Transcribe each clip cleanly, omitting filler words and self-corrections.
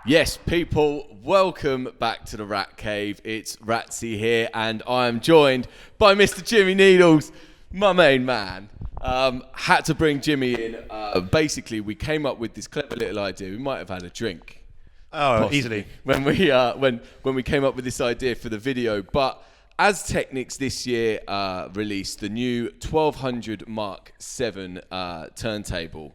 Yes, people, welcome back to the Ratcave. It's Ratzi here, and I am joined by Mr. Jimi Needles, my main man. Had to bring Jimmy in. Basically, we came up with this clever little idea. We might have had a drink. Possibly. Easily. When we came up with this idea for the video. But as Technics this year released the new 1200 Mark 7 turntable,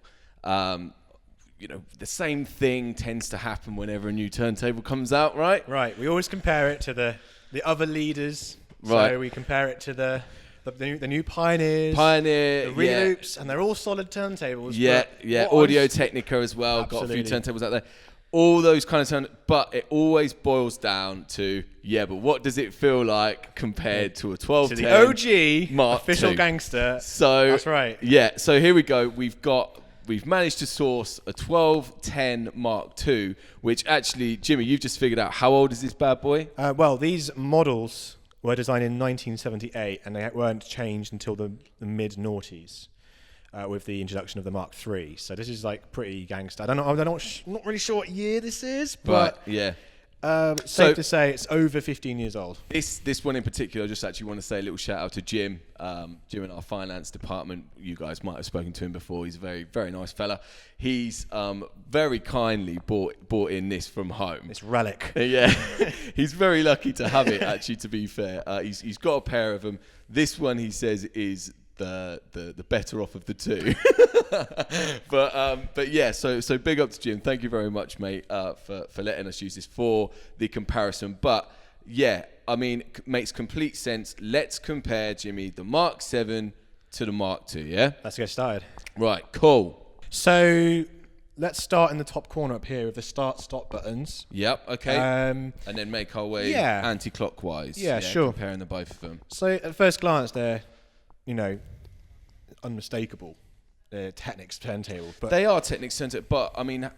the same thing tends to happen whenever a new turntable comes out, right? Right. We always compare it to the other leaders. Right. So we compare it to the new Pioneers, Pioneer, the Reloops, and they're all solid turntables. Yeah. Audio Technica as well. Absolutely. Got a few turntables out there. All those kind of but it always boils down to, but what does it feel like compared to a 1210? To the OG Mark official II. gangster. So that's right. Yeah, so here we go. We've managed to source a 1210 Mark II, which actually, Jimmy, you've just figured out, how old is this bad boy? Well, these models were designed in 1978, and they weren't changed until the mid-noughties. With the introduction of the Mark III, so this is like pretty gangster. I'm not really sure what year this is, but yeah, safe to say it's over 15 years old. This one in particular, I just actually want to say a little shout out to Jim. Jim in our finance department. You guys might have spoken to him before. He's a very, very nice fella. He's very kindly bought in this from home. This relic. Yeah, he's very lucky to have it. Actually, to be fair, he's got a pair of them. This one, he says, is the better off of the two. but yeah, so big up to Jim. Thank you very much, mate, for letting us use this for the comparison. But yeah, I mean, makes complete sense. Let's compare, Jimmy, the Mark 7 to the Mark II, yeah? Let's get started. Right, cool. So let's start in the top corner up here with the start-stop buttons. Yep, okay. And then make our way anti-clockwise. Yeah, sure. Comparing the both of them. So at first glance, they're unmistakable. They're Technics turntables. But they are Technics turntables, but I mean,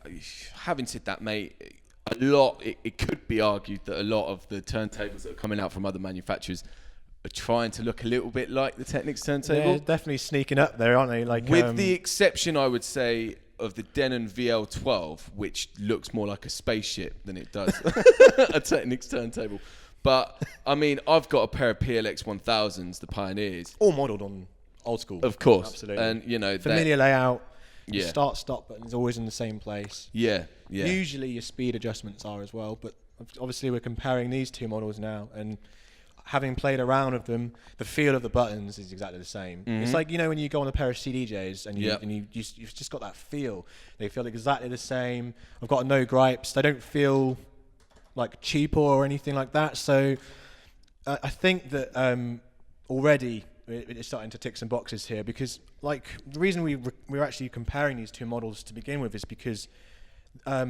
having said that, mate, it could be argued that a lot of the turntables that are coming out from other manufacturers are trying to look a little bit like the Technics turntable. They're definitely sneaking up there, aren't they? With the exception, I would say, of the Denon VL12, which looks more like a spaceship than it does a Technics turntable. But I mean, I've got a pair of PLX 1000s, the Pioneers, all modelled on old school, of course, absolutely, and familiar layout. Yeah. Start-stop button is always in the same place. Yeah. Usually your speed adjustments are as well, but obviously we're comparing these two models now, and having played around with them, the feel of the buttons is exactly the same. Mm-hmm. It's like, when you go on a pair of CDJs and you've just got that feel. They feel exactly the same. I've got no gripes. They don't feel like cheaper or anything like that. So I think that already it's starting to tick some boxes here, because like the reason we're actually comparing these two models to begin with is because a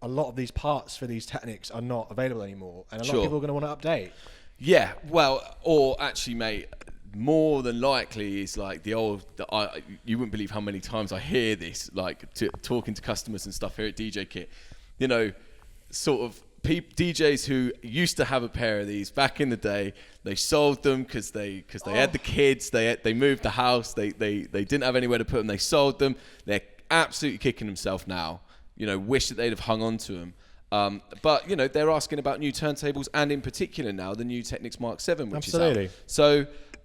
lot of these parts for these Technics are not available anymore, and a lot of people are going to want to update. Yeah, well, or actually, mate, more than likely is like the old. You wouldn't believe how many times I hear this, like talking to customers and stuff here at DJKit. Sort of DJs who used to have a pair of these back in the day. They sold them because they had the kids. They moved the house. They didn't have anywhere to put them. They sold them. They're absolutely kicking themselves now. Wish that they'd have hung on to them. But they're asking about new turntables, and in particular now the new Technics Mark 7, which absolutely. is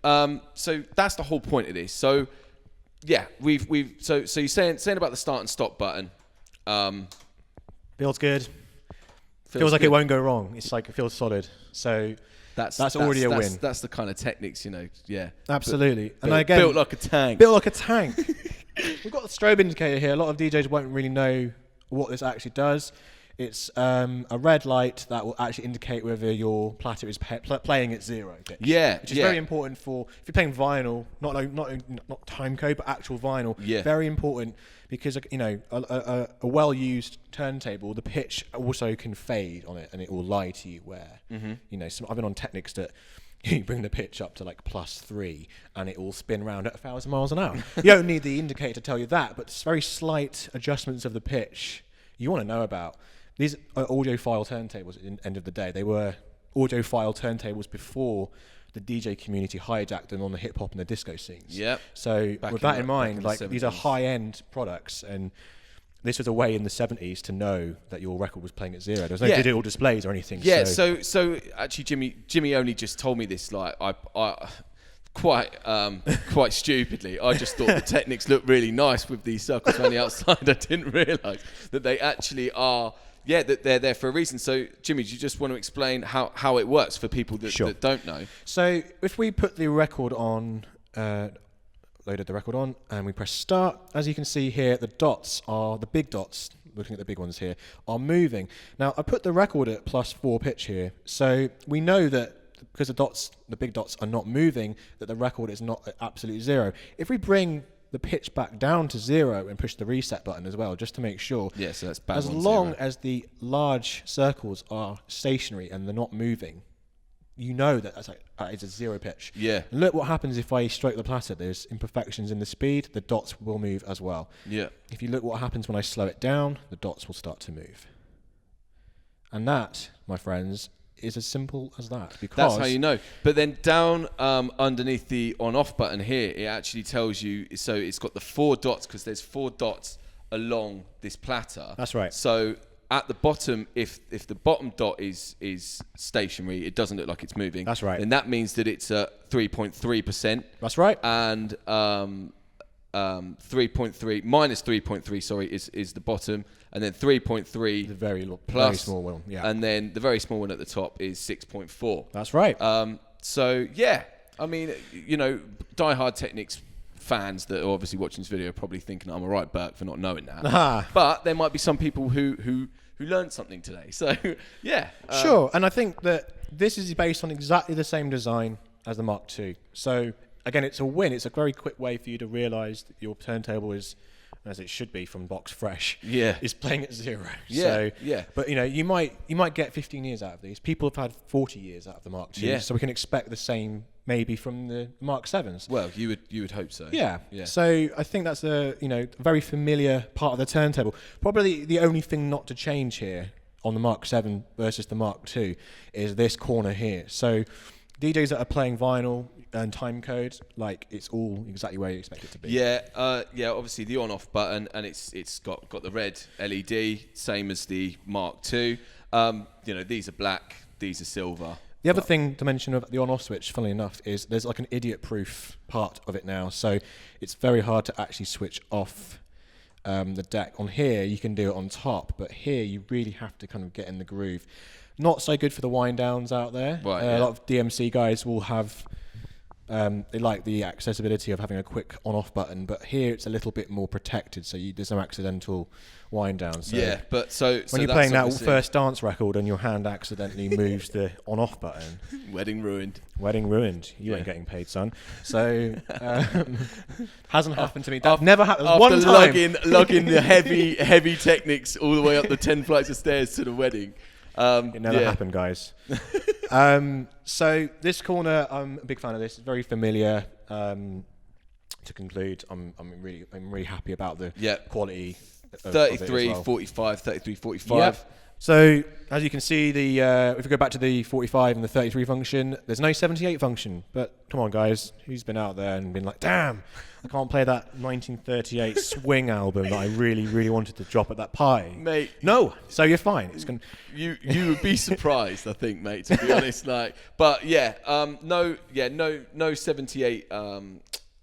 out. So that's the whole point of this. So yeah, so you're saying about the start and stop button. Feels good. Feels like it won't go wrong. It's like it feels solid. So that's already a win. That's the kind of Technics, yeah. Absolutely. And again, built like a tank. We've got the strobe indicator here. A lot of DJs won't really know what this actually does. It's a red light that will actually indicate whether your platter is playing at 0 pitch. Yeah, which is very important for if you're playing vinyl, not time code, but actual vinyl. Yeah, very important, because a well-used turntable, the pitch also can fade on it, and it will lie to you where I've been on Technics that you bring the pitch up to like +3 and it will spin round at 1,000 miles an hour. You don't need the indicator to tell you that, but it's very slight adjustments of the pitch you want to know about. These are audiophile turntables at the end of the day. They were audiophile turntables before the DJ community hijacked them on the hip hop and the disco scenes. Yep. So with that in mind, like these are high-end products, and this was a way in the 70s to know that your record was playing at 0. There was no Yeah. digital displays or anything. Yeah, so actually Jimmy only just told me this, like, I quite stupidly. I just thought the Technics looked really nice with these circles around the outside. I didn't realise that they actually are, that they're there for a reason. So, Jimmy, do you just want to explain how it works for people that don't know? So, if we put the record on, loaded the record on, and we press start, as you can see here, the big dots, looking at the big ones here, are moving. Now, I put the record at +4 pitch here, so we know that because the big dots are not moving, that the record is not at absolute 0. If we bring the pitch back down to 0 and push the reset button as well, just to make sure. Yeah, so that's bang as on long 0. as the large circles are stationary and they're not moving, you know that it's a 0 pitch. Yeah. And look what happens if I stroke the platter. There's imperfections in the speed. The dots will move as well. Yeah. If you look what happens when I slow it down, the dots will start to move. And that, my friends, is as simple as that. Because that's how you know. But then down underneath the on-off button here, it actually tells you. So it's got the 4 dots because there's 4 dots along this platter. That's right. So at the bottom, if the bottom dot is stationary, it doesn't look like it's moving. That's right. And that means that it's at 3.3%. That's right. And 3.3 minus 3.3, sorry, is the bottom, and then 3.3 the very plus, small one, yeah. And then the very small one at the top is 6.4. That's right. So yeah, I mean, diehard Technics fans that are obviously watching this video are probably thinking I'm a right Burke for not knowing that. But there might be some people who learned something today. So yeah, sure. And I think that this is based on exactly the same design as the Mark II. So again, it's a win. It's a very quick way for you to realise that your turntable is, as it should be from box fresh, is playing at 0. Yeah, so, yeah. But you might get 15 years out of these. People have had 40 years out of the Mark II, so we can expect the same maybe from the Mark 7s. Well, you would hope so. Yeah. So I think that's a very familiar part of the turntable. Probably the only thing not to change here on the Mark 7 versus the Mark II is this corner here. So DJs that are playing vinyl and time code, like, it's all exactly where you expect it to be. Yeah, obviously the on-off button, and it's got the red LED, same as the Mark II. These are black, these are silver. The other thing to mention about the on-off switch, funnily enough, is there's like an idiot-proof part of it now, so it's very hard to actually switch off the deck. On here, you can do it on top, but here you really have to kind of get in the groove. Not so good for the wind downs out there. Right, A lot of DMC guys will have, they like the accessibility of having a quick on-off button, but here it's a little bit more protected, so there's no accidental wind down. So yeah, but so when you're playing that first dance record and your hand accidentally moves the on-off button, wedding ruined. Wedding ruined. You ain't getting paid, son. So hasn't happened to me. That never happened. One time. Lugging the heavy Technics all the way up the 10 flights of stairs to the wedding. It never happened, guys. So this corner, I'm a big fan of this. It's very familiar. To conclude, I'm really happy about the quality. 3345, 3345. Yep. So as you can see, if we go back to the 45 and the 33 function, there's no 78 function. But come on, guys, who's been out there and been like, damn, I can't play that 1938 swing album that I really, really wanted to drop at that pie, mate? No, so you're fine. It's gonna. You would be surprised, I think, mate. To be honest, but no 78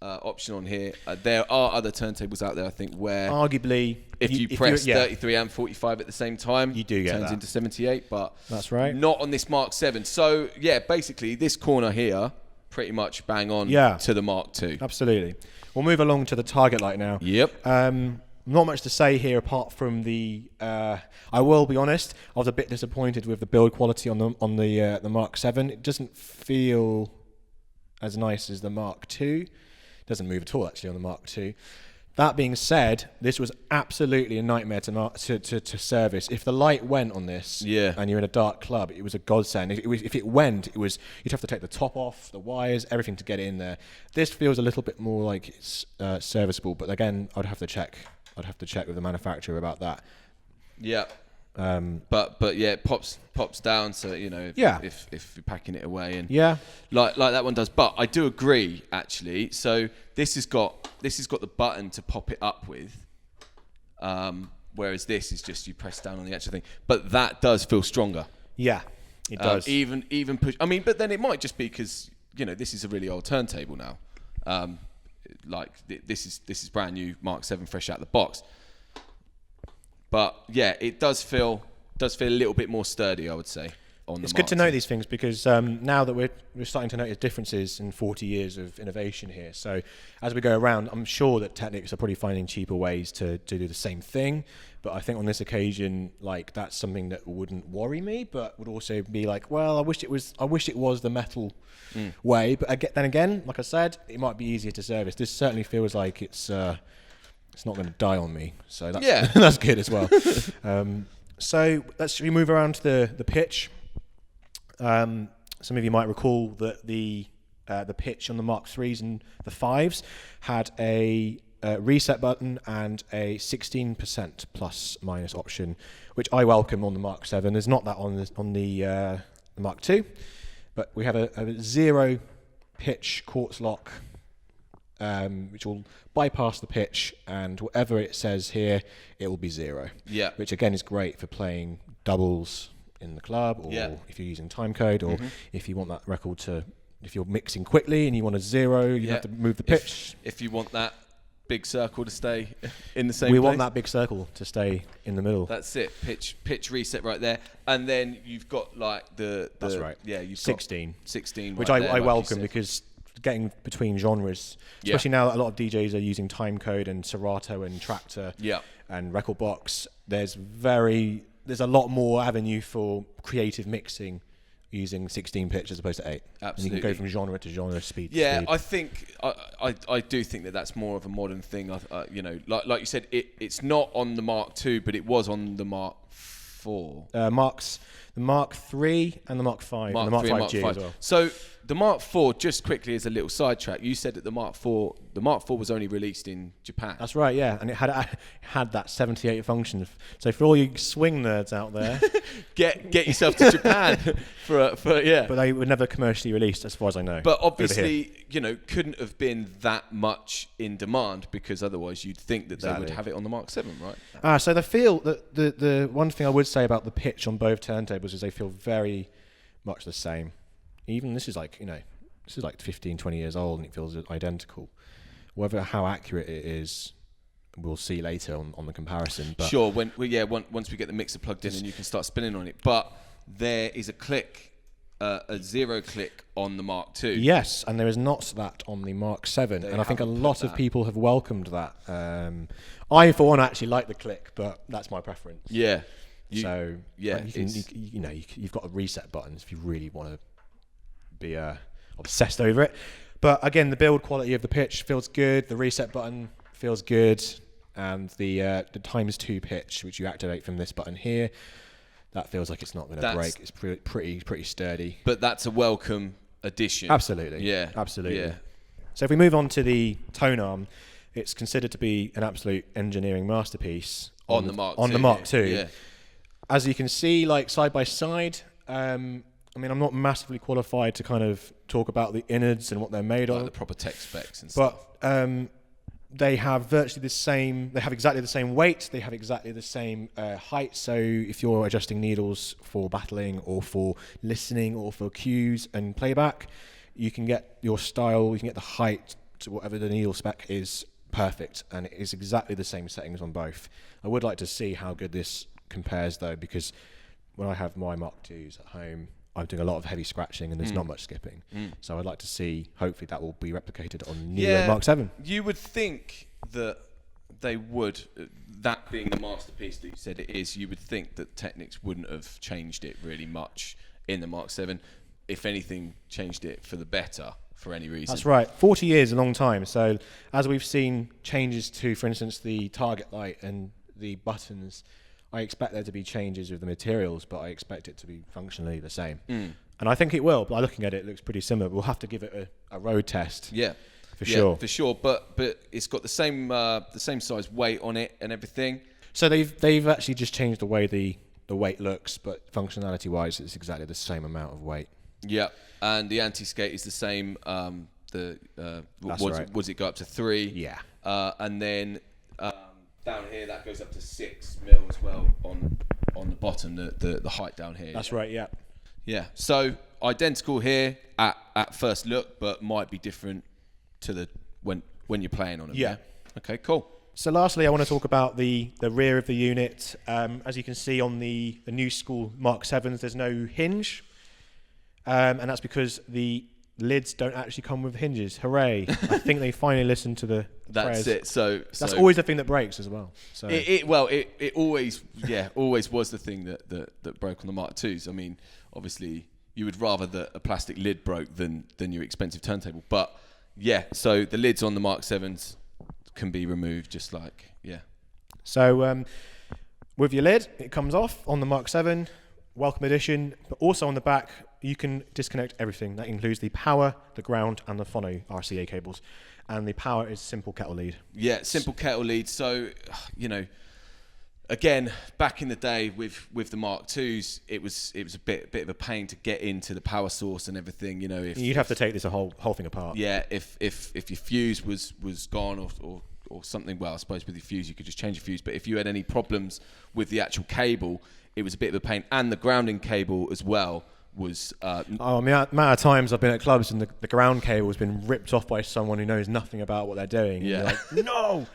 option on here. There are other turntables out there, I think, where arguably if you press 33 and 45 at the same time, you do get turns that into 78. But that's right. Not on this Mark 7. So yeah, basically this corner here, pretty much bang on to the Mark II. Absolutely. We'll move along to the target light now. Yep. Not much to say here apart from the. I will be honest. I was a bit disappointed with the build quality on the Mark 7. It doesn't feel as nice as the Mark II. Doesn't move at all actually on the Mark II. That being said, this was absolutely a nightmare to service. If the light went on this, and you're in a dark club, it was a godsend. If it went, you'd have to take the top off, the wires, everything to get it in there. This feels a little bit more like it's serviceable, but again, I'd have to check with the manufacturer about that. Yeah. But yeah, it pops down, so if you're packing it away and like that one does. But I do agree actually. So this has got the button to pop it up with, whereas this is just you press down on the actual thing. But that does feel stronger. Yeah, it does. Even push. I mean, but then it might just be because this is a really old turntable now. This is brand new Mark 7 fresh out of the box. But yeah, it does feel a little bit more sturdy, I would say. It's good to know these things because now that we're starting to notice differences in 40 years of innovation here. So as we go around, I'm sure that Technics are probably finding cheaper ways to do the same thing. But I think on this occasion, like that's something that wouldn't worry me, but would also be like, well, I wish it was the metal way. But then again, like I said, it might be easier to service. This certainly feels like it's not going to die on me. So that's that's good as well. So let's move around to the pitch. Some of you might recall that the pitch on the Mark 3s and the 5s had a reset button and a 16% plus minus option, which I welcome on the Mark 7. There's not that on the Mark 2, but we have a 0 pitch quartz lock, which will bypass the pitch, and whatever it says here, it will be 0. Yeah. Which again is great for playing doubles in the club, or if you're using timecode, or if you want that record if you're mixing quickly and you want a 0, you have to move the pitch. If you want that big circle to stay in the same we place. want that big circle to stay in the middle. That's it. Pitch reset right there, and then you've got like the that's right. Yeah, you've 16, got 16, which right there, I welcome because getting between genres, especially now that a lot of DJs are using timecode and Serato and Tractor and Record Box. There's a lot more avenue for creative mixing using 16 pitch as opposed to 8. Absolutely. And you can go from genre to genre, speed to speed. I think I do think that that's more of a modern thing. Like you said, it's not on the Mark II, but it was on the Mark IV. The Mark III and the Mark V, and the Mark V as well. So the Mark IV, just quickly as a little sidetrack, you said that the Mark IV was only released in Japan. That's right, yeah, and it had that 78 function. So for all you swing nerds out there, get yourself to Japan for. But they were never commercially released, as far as I know. But obviously, couldn't have been that much in demand, because otherwise you'd think that they would have it on the Mark 7, right? So the one thing I would say about the pitch on both turntables is they feel very much the same. Even this is like 15, 20 years old and it feels identical. How accurate it is, we'll see later on the comparison. But sure, once we get the mixer plugged in and you can start spinning on it. But there is a click, a 0 click on the Mark II. Yes, and there is not that on the Mark 7. And I think a lot of people have welcomed that. I, for one, actually like the click, but that's my preference. Yeah. You've got a reset buttons if you really want to be obsessed over it. But again, the build quality of the pitch feels good. The reset button feels good, and the ×2 pitch, which you activate from this button here, that feels like it's not going to break. It's pretty sturdy. But that's a welcome addition. Absolutely. Yeah. Absolutely. Yeah. So if we move on to the tone arm, it's considered to be an absolute engineering masterpiece on the Mark II. Yeah. As you can see, like side by side. I'm not massively qualified to kind of talk about the innards and what they're made of. The proper tech specs and stuff. But they have virtually the same. They have exactly the same weight. They have exactly the same height. So if you're adjusting needles for battling or for listening or for cues and playback, you can get your style. You can get the height to whatever the needle spec is perfect, and it is exactly the same settings on both. I would like to see how good this compares though, because when I have my Mark IIs at home, I'm doing a lot of heavy scratching and there's not much skipping. So I'd like to see, hopefully that will be replicated on newer Mark 7. You would think that they would, that being the masterpiece that you said it is, you would think that Technics wouldn't have changed it really much in the Mark 7. If anything, changed it for the better for any reason. That's right. 40 years is a long time. So as we've seen changes to, for instance, the target light and the buttons, I expect there to be changes with the materials, but I expect it to be functionally the same. And I think it will. By looking at it, it looks pretty similar. We'll have to give it a road test. For sure. But it's got the same size weight on it and everything. So they've actually just changed the way the weight looks, but functionality wise, it's exactly the same amount of weight. Yeah, and the anti-skate is the same. That's right. Was it go up to 3? Yeah. And then down here that goes up to 6 mil as well on the bottom, the height down here. That's right. Yeah. Yeah. So identical here at first look, but might be different to the when you're playing on them. Yeah. Okay. Cool. So lastly, I want to talk about the rear of the unit. As you can see on the new school Mark 7s, there's no hinge, and that's because the lids don't actually come with hinges. Hooray! I think they finally listened to the That's prayers. it. So that's always the thing that breaks as well. So it always was the thing that broke on the Mark IIs. I mean, obviously you would rather that a plastic lid broke than your expensive turntable. But yeah, so the lids on the Mark 7s can be removed just like, yeah. So with your lid, it comes off on the Mark 7, welcome edition, but also on the back, you can disconnect everything. That includes the power, the ground, and the phono RCA cables. And the power is simple kettle lead. Yeah, simple kettle lead. So, you know, again, back in the day with the Mark IIs, it was a bit of a pain to get into the power source and everything. You know, you'd have to take this whole thing apart. Yeah, if your fuse was gone or something, well, I suppose with your fuse you could just change your fuse. But if you had any problems with the actual cable, it was a bit of a pain, and the grounding cable as well was. I mean, the amount of times I've been at clubs and the ground cable has been ripped off by someone who knows nothing about what they're doing. Yeah. And you're like,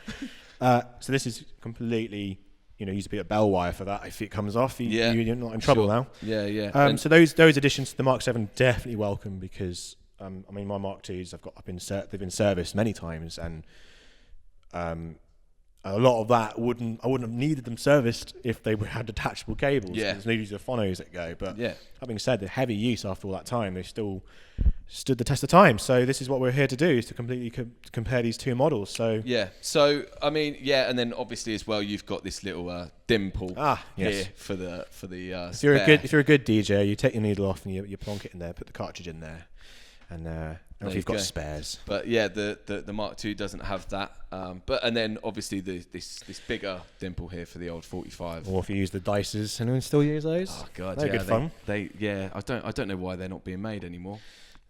no. So this is completely. You know, used to be a bell wire for that. If it comes off, you're not in trouble now. Yeah, yeah. So those additions to the Mark 7 definitely welcome because I mean my Mark IIs they've been serviced many times, and a lot of that I wouldn't have needed them serviced if they had detachable cables. Yeah. There's no use of phonos that go. But yeah. Having said the heavy use after all that time, they still stood the test of time. So this is what we're here to do, is to completely compare these two models. So yeah. So I mean, yeah, and then obviously as well, you've got this little dimple here for the. If you're a good DJ, you take your needle off and you plonk it in there, put the cartridge in there, and if you've got spares. But yeah, the Mark II doesn't have that. And then obviously this bigger dimple here for the old 45. Or if you use the dices, anyone still use those? Oh god, they're good fun. I don't know why they're not being made anymore.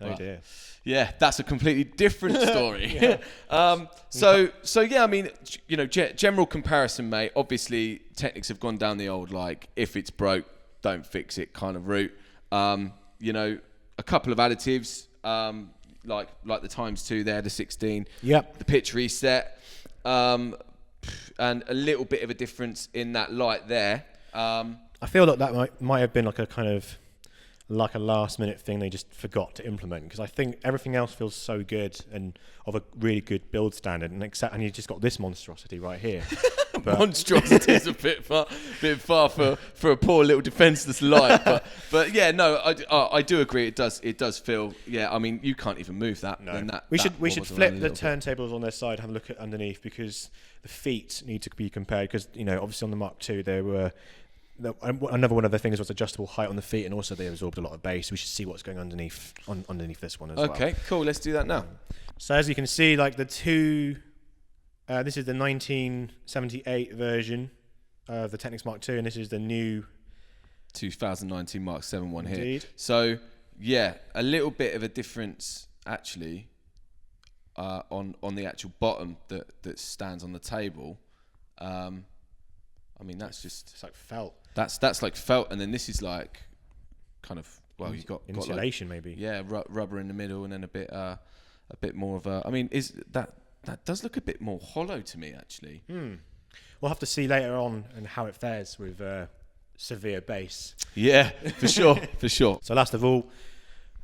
Oh dear. Yeah, that's a completely different story. So yeah, I mean, you know, general comparison, mate. Obviously, Technics have gone down the old like if it's broke, don't fix it kind of route. You know, a couple of additives. Like the ×2 there, the 16. Yep. The pitch reset, and a little bit of a difference in that light there. I feel that might have been like a kind of like a last minute thing they just forgot to implement, because I think everything else feels so good and of a really good build standard, and you just got this monstrosity right here. But monstrosity is a bit far for a poor little defenseless light, but yeah, no, I do agree. It does feel, yeah. I mean, you can't even move that. No, that we should flip the turntables on their side, have a look at underneath, because the feet need to be compared. Because you know, obviously on the Mark II there were. Another one of the things was adjustable height on the feet, and also they absorbed a lot of bass. We should see what's going underneath this one as well. Okay, cool. Let's do that now. So as you can see, like the two, this is the 1978 version of the Technics Mark II, and this is the new 2019 Mark 7 one Indeed. here. So yeah, a little bit of a difference actually on the actual bottom that stands on the table. I mean, that's just, it's like felt. That's like felt, and then this is like kind of, well, you've got insulation, like, maybe. Yeah, rubber in the middle, and then a bit more of a. I mean, is that does look a bit more hollow to me actually. We'll have to see later on and how it fares with severe bass. Yeah, for sure, for sure. So last of all,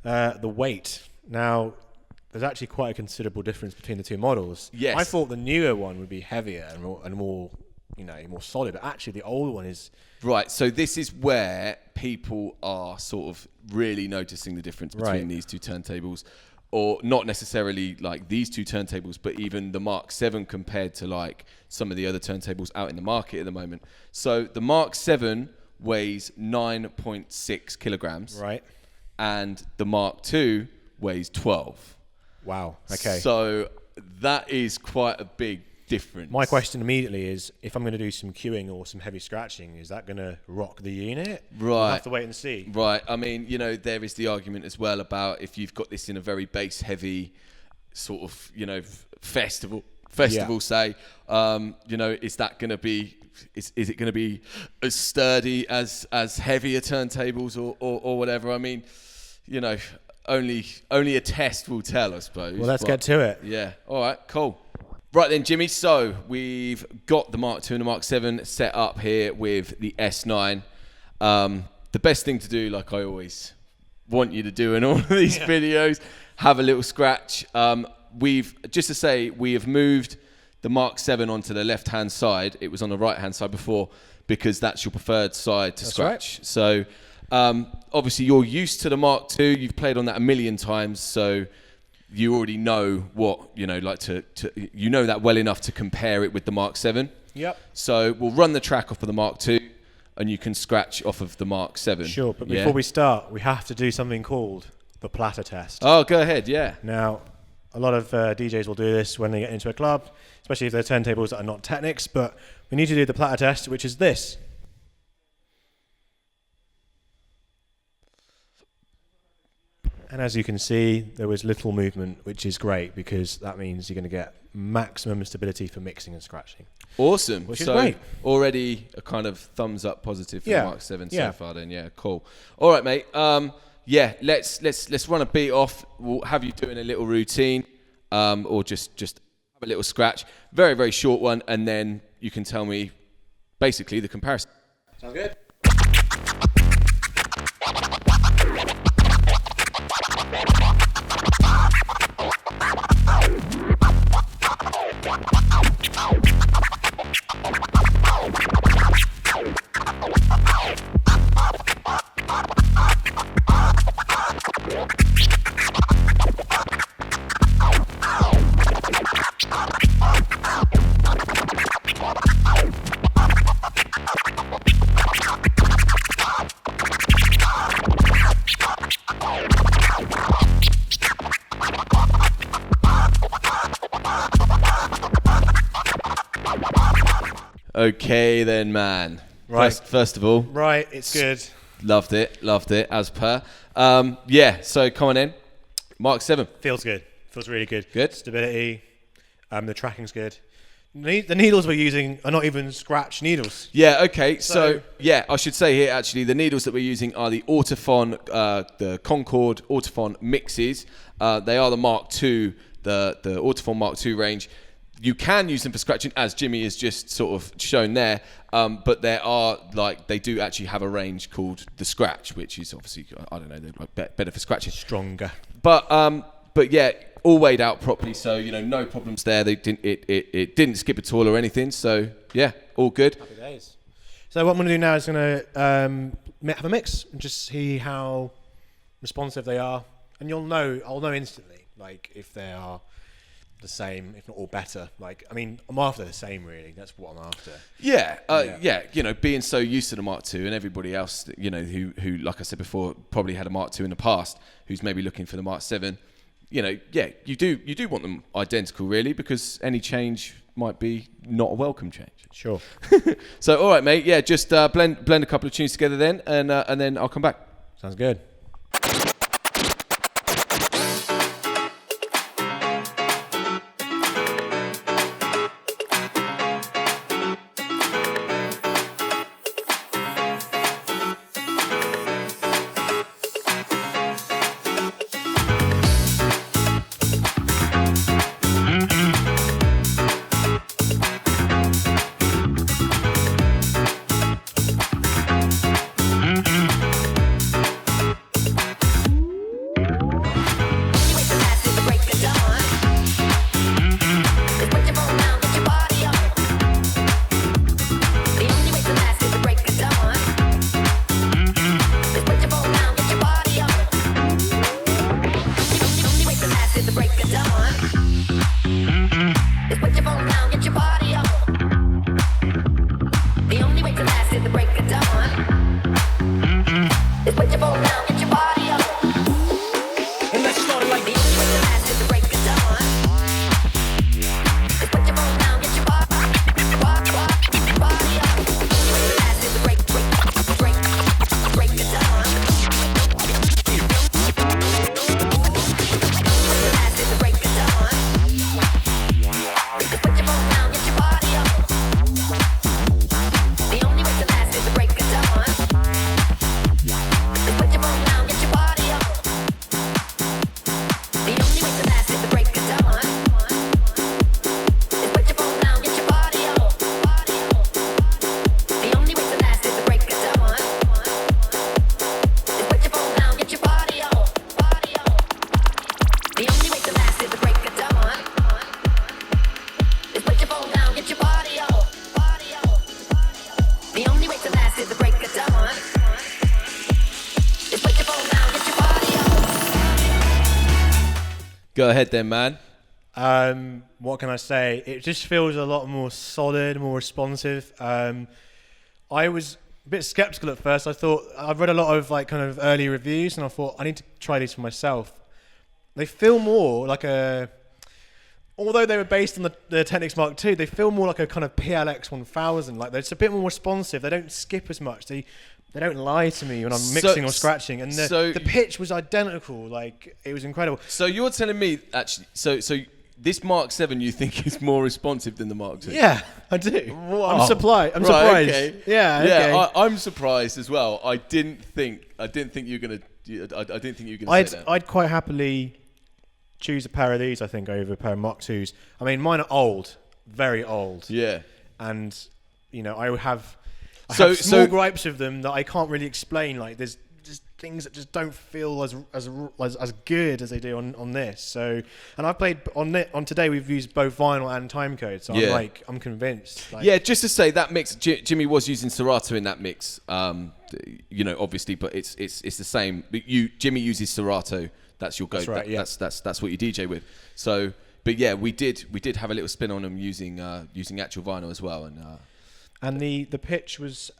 the weight. Now, there's actually quite a considerable difference between the two models. Yes. I thought the newer one would be heavier and more, you know, more solid, but actually the older one is. Right, so this is where people are sort of really noticing the difference between these two turntables, or not necessarily like these two turntables, but even the Mark 7 compared to like some of the other turntables out in the market at the moment. So the Mark 7 weighs 9.6 kilograms. Right. And the Mark II weighs 12. Wow. Okay. So that is quite a big difference. My question immediately is, if I'm going to do some cueing or some heavy scratching, is that going to rock the unit? Right. We'll have to wait and see. Right. I mean, you know, there is the argument as well about if you've got this in a very bass heavy sort of, you know, festival festival, say, you know, is that going to be, is it going to be as sturdy as heavier turntables or whatever? I mean, you know, only a test will tell, I suppose. Well, let's get to it. Yeah. All right, cool. Right then, Jimmy. So we've got the Mark II and the Mark 7 set up here with the S9. The best thing to do, like I always want you to do in all of these videos, have a little scratch. We have moved the Mark 7 onto the left-hand side. It was on the right-hand side before because that's your preferred side to scratch. Right. So obviously you're used to the Mark II. You've played on that a million times, so you already know what, you know, like you know that well enough to compare it with the Mark 7. Yep. So we'll run the track off of the Mark II and you can scratch off of the Mark 7. Sure, but before we start, we have to do something called the platter test. Oh, go ahead, yeah. Now, a lot of DJs will do this when they get into a club, especially if they're turntables that are not Technics, but we need to do the platter test, which is this. And as you can see, there was little movement, which is great because that means you're going to get maximum stability for mixing and scratching. Awesome. Which is great. Already a kind of thumbs up positive for the Mark 7 so far then. Yeah, cool. All right, mate. Let's run a beat off. We'll have you doing a little routine or just have a little scratch. Very, very short one, and then you can tell me basically the comparison. Sounds good. Okay then, man. Right. First of all. Right, it's good. Loved it, as per. So come on in. Mark 7. Feels good. Feels really good. Good. Stability. The tracking's good. The needles we're using are not even scratch needles. Yeah, okay. So I should say here, actually, the needles that we're using are the Autophon, the Concord Autophon mixes. They are the Mark II, the Autophon Mark II range. You can use them for scratching, as Jimmy has just sort of shown there, but they do actually have a range called the Scratch, which is obviously, I don't know, they're like better for scratching. Stronger. But yeah, all weighed out properly, so you know, no problems there. It didn't skip at all or anything, so yeah, all good. Happy days. So what I'm going to do now is going to have a mix and just see how responsive they are, and I'll know instantly, like if they are the same, if not all better. Like, I mean, I'm after the same, really. That's what I'm after. Yeah. You know, being so used to the Mark II and everybody else, you know, who, like I said before, probably had a Mark II in the past, who's maybe looking for the Mark 7. You know, yeah, you do want them identical, really, because any change might be not a welcome change. Sure. So, all right, mate. Yeah, just blend a couple of tunes together then, and then I'll come back. Sounds good. Go ahead then, man. What can I say? It just feels a lot more solid, more responsive. I was a bit skeptical at first. I've read a lot of like kind of early reviews, and I thought I need to try these for myself. They feel more like although they were based on the Technics Mark II, they feel more like a kind of PLX 1000. Like they're just a bit more responsive. They don't skip as much. They don't lie to me when I'm mixing or scratching. And the pitch was identical. Like it was incredible. So you're telling me actually, so this Mark 7 you think is more responsive than the Mark II? Yeah, I do. Wow. I'm surprised. Okay. Yeah. Okay. I'm surprised as well. I didn't think you were gonna say that. I'd quite happily choose a pair of these. I think over a pair of Mark IIs. I mean, mine are old, very old. Yeah. And I have small gripes with them that I can't really explain. Like there's just things that just don't feel as good as they do on this. So, and I've played on today. We've used both vinyl and timecode. So I'm convinced. Yeah, just to say that mix, Jimmy was using Serato in that mix. Obviously, but it's the same. But Jimmy uses Serato. That's your go. That's right. That's what you DJ with. So, but yeah, we did have a little spin on them using actual vinyl as well, and the pitch was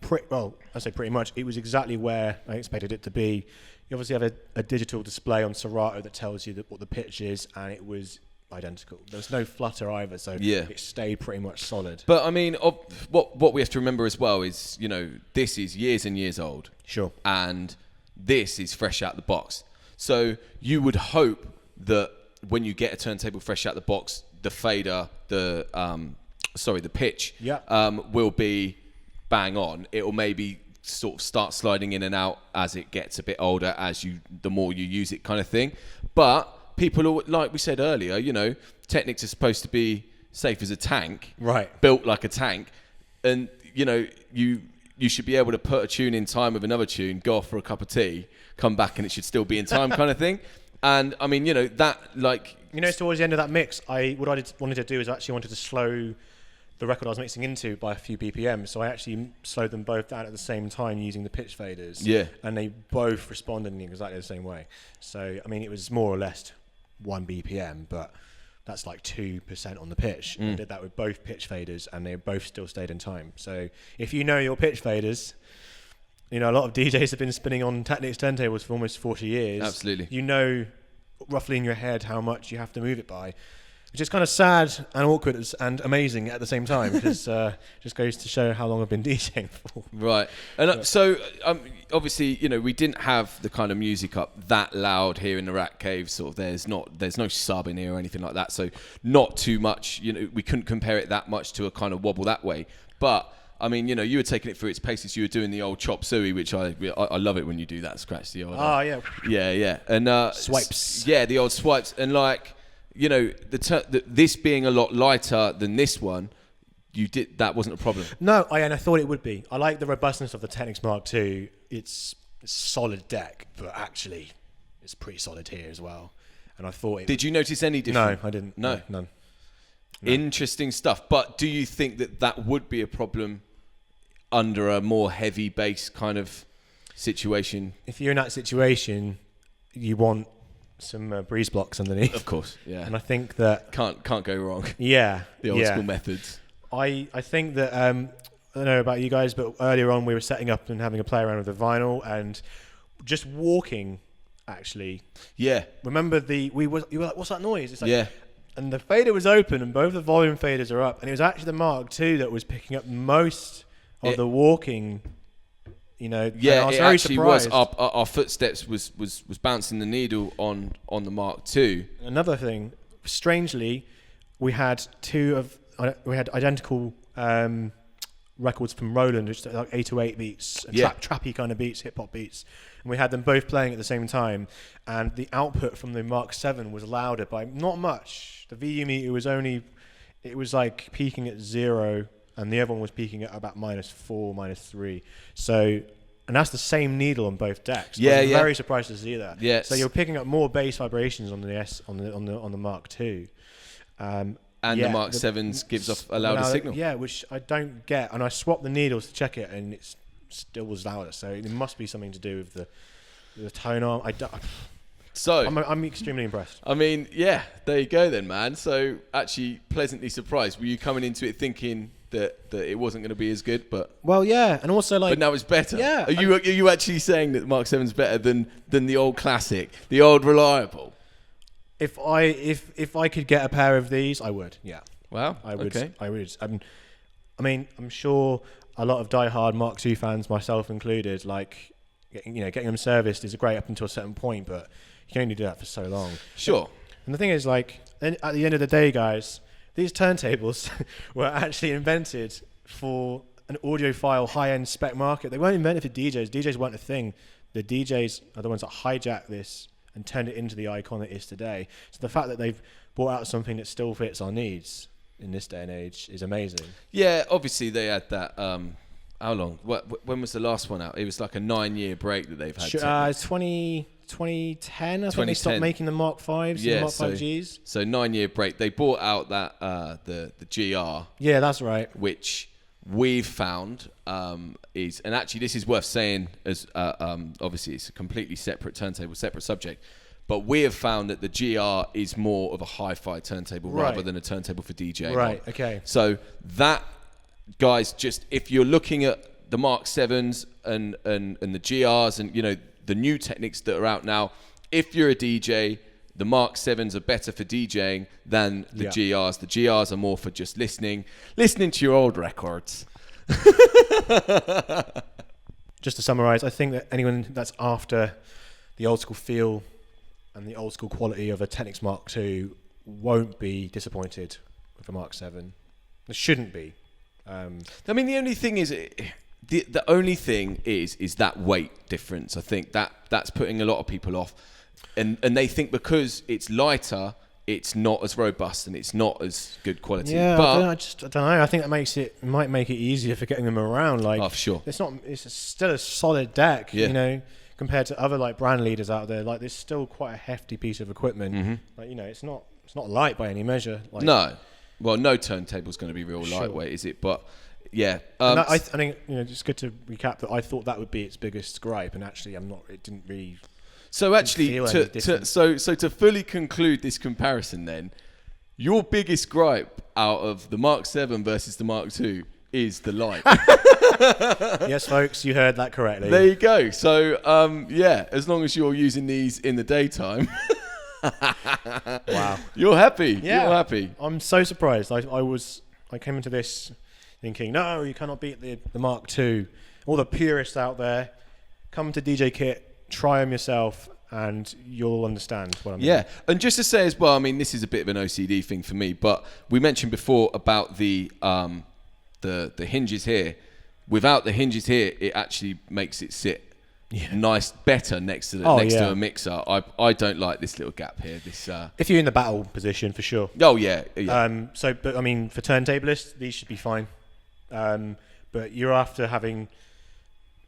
pretty much. It was exactly where I expected it to be. You obviously have a digital display on Serato that tells you what the pitch is, and it was identical. There was no flutter either, so it stayed pretty much solid. But I mean, what we have to remember as well is, this is years and years old. Sure. And this is fresh out the box. So you would hope that when you get a turntable fresh out the box, the fader, the pitch, will be bang on. It will maybe sort of start sliding in and out as it gets a bit older, the more you use it, kind of thing. But people are, like we said earlier, Technics is supposed to be safe as a tank, right? Built like a tank, and you should be able to put a tune in time with another tune, go off for a cup of tea, come back, and it should still be in time, kind of thing. And I mean, that like towards the end of that mix, what I wanted to do is actually wanted to slow the record I was mixing into by a few BPM, so I actually slowed them both down at the same time using the pitch faders. Yeah. And they both responded in exactly the same way. So I mean, it was more or less 1 BPM, but that's like 2% on the pitch. I did that with both pitch faders, and they both still stayed in time. So if you know your pitch faders, a lot of DJs have been spinning on Technics turntables for almost 40 years. Absolutely. You know roughly in your head how much you have to move it by, which is kind of sad and awkward and amazing at the same time, because just goes to show how long I've been DJing for. Right. And so obviously, we didn't have the kind of music up that loud here in the Ratcave. Sort of, there's no sub in here or anything like that. So not too much. We couldn't compare it that much to a kind of wobble that way. But I mean, you were taking it through its paces. You were doing the old chop suey, which I love it when you do that. Scratch the old. Oh yeah. Yeah. And swipes. Yeah, the old swipes, and like. This being a lot lighter than this one, that wasn't a problem. No, I thought it would be. I like the robustness of the Technics Mark II. It's a solid deck, but actually, it's pretty solid here as well. And I thought. Did you notice any difference? No, I didn't. No, none. No. Interesting stuff. But do you think that would be a problem under a more heavy bass kind of situation? If you're in that situation, you want some breeze blocks underneath, of course. Yeah, and I think that can't go wrong. Yeah, the old school methods. I think that I don't know about you guys, but earlier on we were setting up and having a play around with the vinyl and just walking. Actually, yeah. Remember you were like, "What's that noise?" It's like, and the fader was open and both the volume faders are up, and it was actually the Mark II that was picking up most of the walking. Yeah, I was very surprised. Our footsteps was bouncing the needle on the Mark II. Another thing, strangely, we had identical records from Roland, which are like 808 beats, trappy kind of beats, hip hop beats, and we had them both playing at the same time. And the output from the Mark VII was louder by not much. The VU meter was like peaking at 0. And the other one was peaking at about -4, -3. So, and that's the same needle on both decks. I was very surprised to see that. Yes. So you're picking up more bass vibrations on the Mark II. And the Mark VII gives off a louder signal. Yeah, which I don't get. And I swapped the needles to check it, and it still was louder. So it must be something to do with the tone arm. So I'm extremely impressed. I mean, yeah, there you go then, man. So actually pleasantly surprised. Were you coming into it thinking that it wasn't going to be as good, but Well, yeah, and also like, but now it's better? Yeah, Are you actually saying that the Mark 7's better than the old classic, the old reliable? if I could get a pair of these, I would. Yeah, Wow. I would. Okay. I would. I mean, I'm sure a lot of diehard Mark II fans, myself included, like getting them serviced is great up until a certain point, but you can only do that for so long. Sure. And the thing is, like, at the end of the day, guys, these turntables were actually invented for an audiophile high-end spec market. They weren't invented for DJs. DJs weren't a thing. The DJs are the ones that hijacked this and turned it into the icon it is today. So the fact that they've brought out something that still fits our needs in this day and age is amazing. Yeah, obviously they had that. How long? When was the last one out? It was like a 9-year break that they've had. It's 2010. I think they 2010. stopped making the Mark 5s and the Mark 5Gs. So 9-year break. They bought out that the GR. Yeah, that's right. Which we've found is, and actually this is worth saying, as obviously it's a completely separate turntable, separate subject, but we have found that the GR is more of a hi-fi turntable rather than a turntable for DJing. Right. Okay. So that, guys, just if you're looking at the Mark 7s and the GRs and the new Technics that are out now, if you're a DJ, the Mark 7s are better for DJing than the GRs. The GRs are more for just listening to your old records. Just to summarize, I think that anyone that's after the old school feel and the old school quality of a Technics Mark II won't be disappointed with the Mark 7. It shouldn't be. I mean, the only thing is, the only thing is that weight difference. I think that's putting a lot of people off, and they think because it's lighter, it's not as robust and it's not as good quality. Yeah, but I don't know. I think that might make it easier for getting them around. Like, oh, for sure. It's still a solid deck, compared to other like brand leaders out there. Like, there's still quite a hefty piece of equipment. Mm-hmm. Like, it's not light by any measure. Like, no. Well, no turntable's going to be real lightweight, is it? But yeah, I think just good to recap that I thought that would be its biggest gripe, and actually, it didn't really. So actually, so to fully conclude this comparison, then, your biggest gripe out of the Mark 7 versus the Mark II is the light. Yes, folks, you heard that correctly. There you go. So as long as you're using these in the daytime. Wow. You're happy. Yeah. You're happy. I'm so surprised. I came into this thinking, no, you cannot beat the Mark II. All the purists out there, come to DJKit, try them yourself, and you'll understand what I mean. Yeah, and just to say as well, I mean, this is a bit of an OCD thing for me, but we mentioned before about the hinges here. Without the hinges here, it actually makes it sit better next to to a mixer. I don't like this little gap here. This if you're in the battle position, for sure. Oh yeah. But I mean, for turntablists, these should be fine. But you're after having,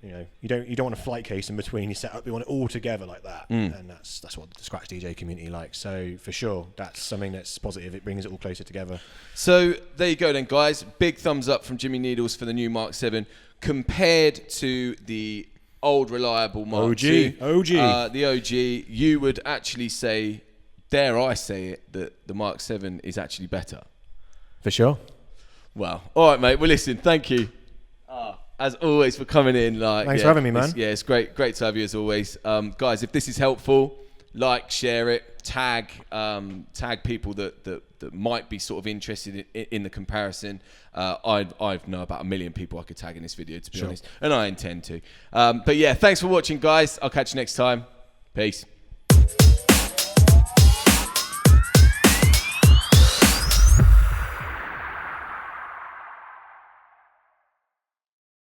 you don't want a flight case in between your setup. You want it all together like that, and that's what the scratch DJ community likes. So for sure, that's something that's positive. It brings it all closer together. So there you go then, guys. Big thumbs up from Jimi Needles for the new Mark 7 compared to the old reliable Mark II. The OG. You would actually say, dare I say it, that the Mark 7 is actually better. For sure. Well, all right, mate. Well, listen, thank you. As always, for coming in. Thanks for having me, man. It's great to have you as always. Guys, if this is helpful, like, share it, tag people that might be sort of interested in the comparison. I know about 1 million people I could tag in this video, to be honest, and I intend to. But yeah, thanks for watching, guys. I'll catch you next time. Peace.